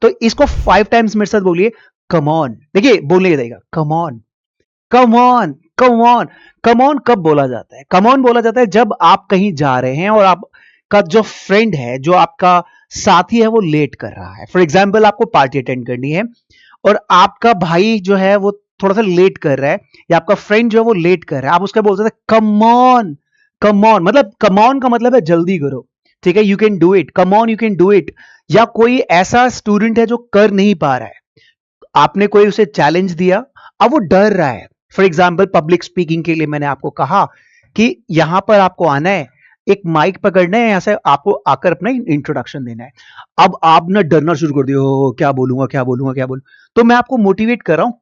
तो इसको 5 टाइम्स मेरे साथ बोलिए, कम ऑन। देखिए बोलने जाएगा, come on, come on, come on. Come on कब बोला जाता है? कम ऑन बोला जाता है जब आप कहीं जा रहे हैं और आपका जो फ्रेंड है, जो आपका साथी है, वो लेट कर रहा है। फॉर एग्जाम्पल, आपको पार्टी अटेंड करनी है और आपका भाई जो है वो थोड़ा सा लेट कर रहा है, या आपका फ्रेंड जो है वो लेट कर रहा है, आप उसका बोलते हैं कम ऑन। कम ऑन मतलब, कम ऑन का मतलब है जल्दी करो, ठीक है, you can do it, come on you can do it. या कोई ऐसा स्टूडेंट है जो कर नहीं पा रहा है, आपने कोई उसे चैलेंज दिया, अब वो डर रहा है। फॉर एग्जाम्पल, पब्लिक स्पीकिंग के लिए मैंने आपको कहा कि यहां पर आपको आना है, एक माइक पकड़ना है, ऐसे आपको आकर अपना इंट्रोडक्शन देना है। अब आप ना डरना शुरू कर दियो, क्या बोलूंगा क्या बोलूंगा क्या बोलूं। तो मैं आपको मोटिवेट कर रहा हूं,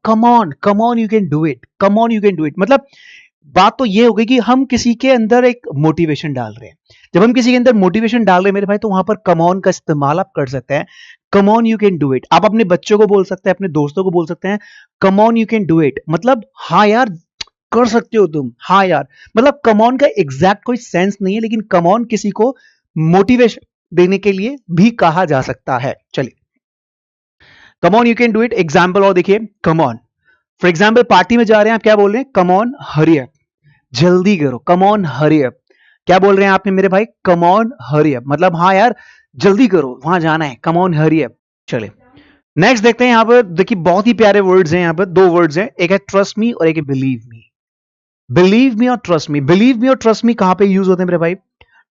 come on you can do it, come on you can do it. मतलब बात तो ये हो गई कि हम किसी के अंदर एक मोटिवेशन डाल रहे हैं। जब हम किसी के अंदर मोटिवेशन डाल रहे हैं मेरे भाई, तो वहां पर कम ऑन का इस्तेमाल आप कर सकते हैं। Come on you can do it. आप अपने बच्चों को बोल सकते हैं, अपने दोस्तों को बोल सकते हैं, come on you can do it. मतलब हाँ यार, कर सकते हो तुम, हाँ यार। मतलब कम ऑन का एग्जैक्ट कोई सेंस नहीं है, लेकिन कम ऑन किसी को मोटिवेशन देने के लिए भी कहा जा सकता है। चलिए, come on you can do it example और देखिए, come on. For example, party में जा रहे हैं, आप क्या बोल रहे हैं? कम ऑन हरी अप, जल्दी करो, कम ऑन हरी अप। क्या बोल रहे हैं आपने मेरे भाई? Come on hurry up. मतलब हाँ यार, जल्दी करो, वहां जाना है, कम ऑन हरी अप। चलिए नेक्स्ट देखते हैं। यहां पर देखिए बहुत ही प्यारे वर्ड्स हैं, यहां पर दो वर्ड्स हैं, एक है ट्रस्ट मी और एक है बिलीव मी। बिलीव मी और ट्रस्ट मी, बिलीव मी और ट्रस्ट मी कहां पे यूज होते हैं मेरे भाई?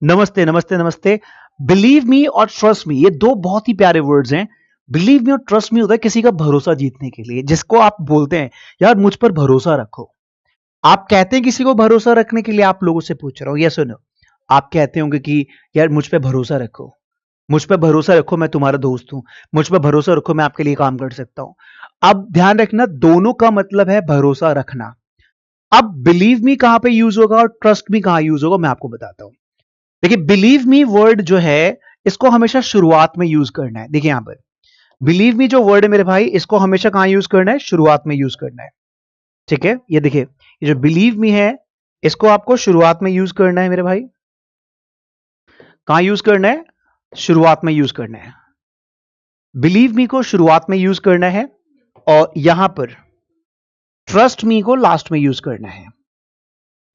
नमस्ते नमस्ते नमस्ते। बिलीव मी और ट्रस्ट मी, ये दो बहुत ही प्यारे वर्ड्स हैं। बिलीव मी और ट्रस्ट मी होता है किसी का भरोसा जीतने के लिए, जिसको आप बोलते हैं यार मुझ पर भरोसा रखो। आप कहते हैं किसी को भरोसा रखने के लिए, आप लोगों से पूछ रहा हूं, यस और नो? आप कहते होंगे कि यार मुझ पे भरोसा रखो, मुझ पे भरोसा रखो, मैं तुम्हारा दोस्त हूं, मुझ पे भरोसा रखो, मैं आपके लिए काम कर सकता हूं। अब ध्यान रखना, दोनों का मतलब है भरोसा रखना। अब बिलीव मी कहां पे यूज होगा और ट्रस्ट मी कहां यूज होगा, मैं आपको बताता हूं। देखिए, बिलीव मी वर्ड जो है, इसको हमेशा शुरुआत में यूज करना है। देखिए यहां पर बिलीव मी जो वर्ड है मेरे भाई, इसको हमेशा कहां यूज करना है? शुरुआत में यूज करना है, ठीक है। ये देखिए, ये जो बिलीव मी है, इसको आपको शुरुआत में यूज करना है मेरे भाई। कहां यूज करना है? शुरुआत में यूज करना है। बिलीव मी को शुरुआत में यूज करना है, और यहां पर ट्रस्ट मी को लास्ट में यूज करना है।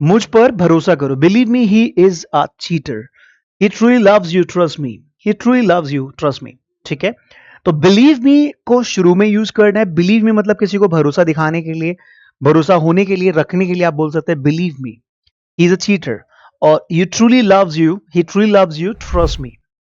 मुझ पर भरोसा करो, believe me he is a cheater, he truly loves you, trust me, he truly loves you, trust मी, ठीक है। तो बिलीव मी को शुरू में यूज करना है। बिलीव मी मतलब किसी को भरोसा दिखाने के लिए, भरोसा होने के लिए, रखने के लिए आप बोल सकते हैं believe me he is a cheater, और he truly loves you, he truly loves you, trust me.